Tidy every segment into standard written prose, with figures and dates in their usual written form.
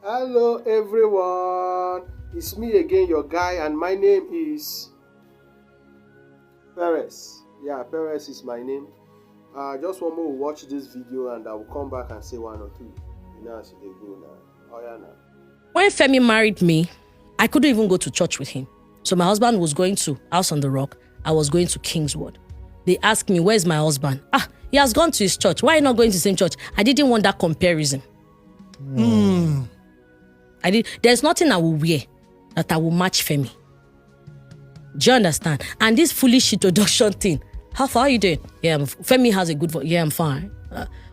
Hello everyone, it's me again, your guy, and my name is Perez. Yeah, Perez is my name. Just one more watch this video and I will come back and say one or two. You know, as they go now. Oh yeah, now. When Femi married me, I couldn't even go to church with him. So my husband was going to House on the Rock. I was going to Kingswood. They asked me, where's my husband? He has gone to his church. Why are you not going to the same church? I didn't want that comparison. There's nothing I will wear that I will match Femi. Do you understand? And this foolish introduction thing. How far are you doing? Yeah, Femi has a good voice. Yeah, I'm fine.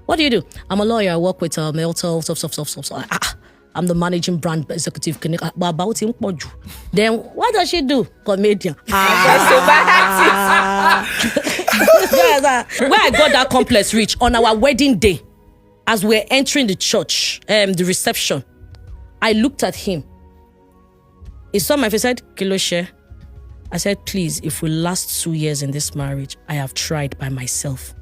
What do you do? I'm a lawyer. I work with Meltel, stuff. I'm the managing brand executive. About him. Then what does she do? Comedian. Where I got that complex reach on our wedding day, as we're entering the church, the reception, I looked at him. He saw my face, said, Kiloshe. I said, please, if we last 2 years in this marriage, I have tried by myself.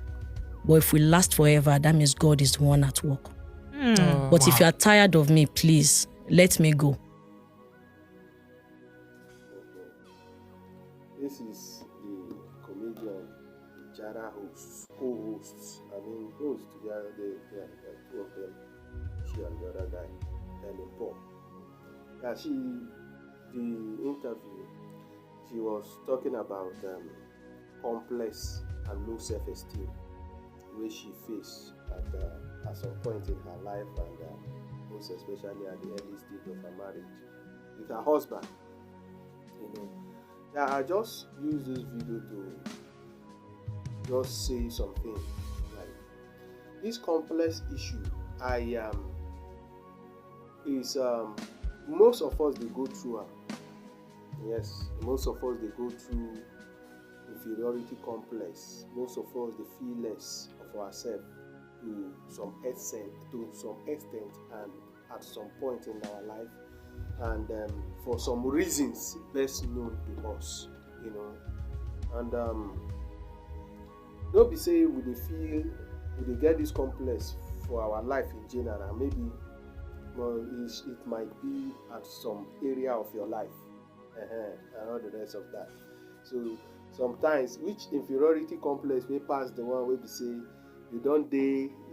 But if we last forever, that means God is the one at work. But if you are tired of me, please, let me go. This is the comedian, Jara hosts, co-hosts. Hosts together, they are two of them, she and the other guy, Ellen Paul. Yeah, the interview, she was talking about complex and low self-esteem, which she faced at some point in her life, and most especially at the early stage of her marriage with her husband. Yeah, I just use this video to just say something like this complex issue. Most of us they go through her. Yes, most of us they go through inferiority complex. Most of us they feel less of ourselves to some extent, and at some point in our life, and for some reasons best known to us, and don't be say we get this complex for our life in general, and maybe it might be at some area of your life, and all the rest of that. So sometimes which inferiority complex may pass the one where we say you don't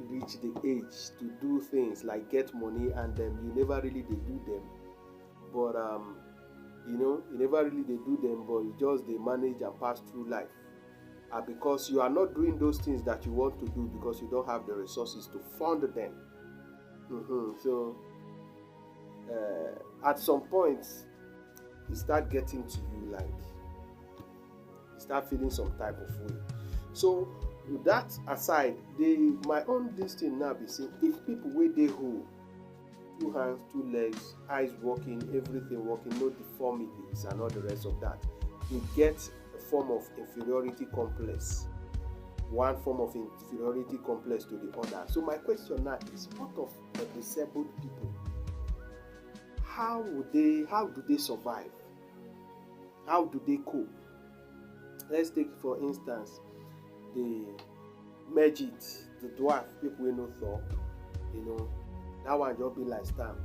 reach the age to do things like get money, and then you never really they do them, but you never really they do them, but you just they manage and pass through life, because you are not doing those things that you want to do because you don't have the resources to fund them. So at some point it start getting to you, like you start feeling some type of way. So with that aside, my own this thing now be saying, if people wey dey whole, 2 hands, 2 legs, eyes working, everything working, no deformities and all the rest of that, they get a form of inferiority complex, one form of inferiority complex to the other. So my question now is, what of the disabled people? How do they survive? How do they cope? Let's take for instance the Megit, the dwarf, people wey no Thor, that one just be like stamp.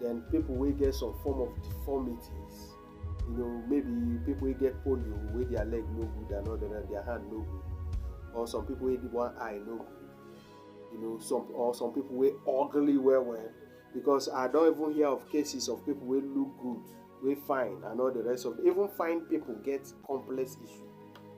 Then people wey get some form of deformities, maybe people wey get polio, wey their leg no good and other than their hand no good, or some people wey one eye no good, some people wey ugly well, because I don't even hear of cases of people wey look good, wey fine and all the rest of it. Even fine people get complex issue.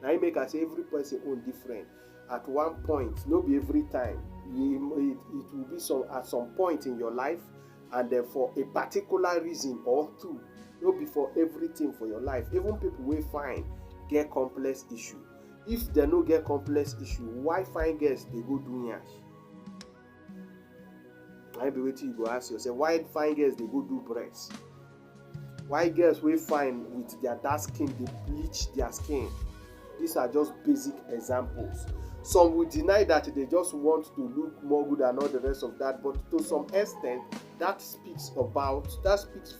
Now it make us say every person own different. At one point, no be every time. It will be at some point in your life, and then for a particular reason or two. No be for everything for your life. Even people wey fine get complex issue. If they no get complex issue, why fine girls they go do nyash? I be waiting you go ask yourself, why fine girls they go do breasts? Why girls wey fine with their dark skin they bleach their skin? These are just basic examples. Some will deny that they just want to look more good and all the rest of that, but to some extent that speaks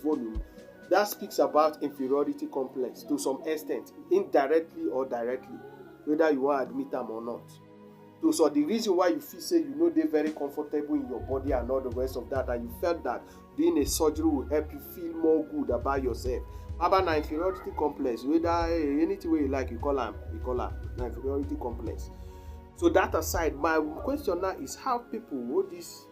volume. That speaks about inferiority complex to some extent, indirectly or directly, whether you want to admit them or not. those are the reason why you feel say you know they're very comfortable in your body and all the rest of that, and you felt that doing a surgery will help you feel more good about yourself. About an inferiority complex, whether anything way you like, you call am an inferiority complex. So that aside, my question now is how people who this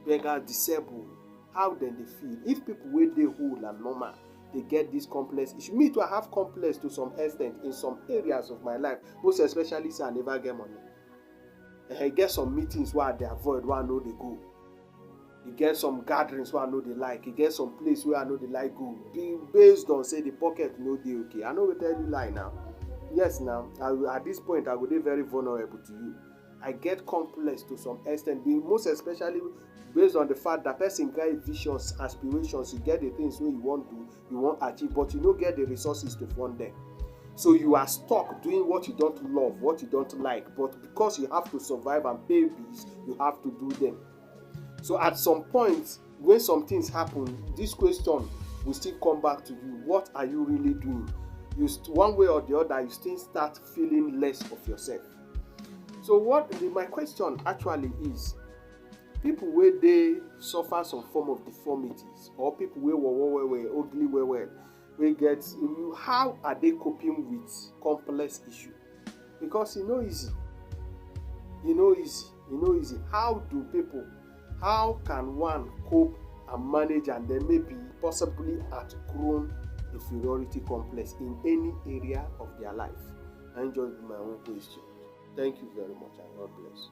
beggar disabled, how then they feel. If people wey dey whole and normal, they get this complex issue. Me too, I have complex to some extent in some areas of my life, most especially say I never get money. I get some meetings where I dey avoid, where I know they go. You get some gatherings where I know they like. You get some place where I know they like go. Based on say the pocket no dey okay. I no go tell you lie now. Yes, now at this point I go dey very vulnerable to you. I get complex to some extent, most especially based on the fact that person get visions, aspirations, you get the things wey you want to, you want achieve, but you no get the resources to fund them. So you are stuck doing what you don't love, what you don't like, but because you have to survive and pay bills, you have to do them. So at some point, when some things happen, this question will still come back to you. What are you really doing? One way or the other, you still start feeling less of yourself. So my question actually is, people wey dey suffer some form of deformities, or people wey were ugly wey get, how are they coping with complex issue? Because e no easy. How can one cope and manage and then maybe possibly outgrown inferiority complex in any area of their life? And just my own question. Thank you very much and God bless.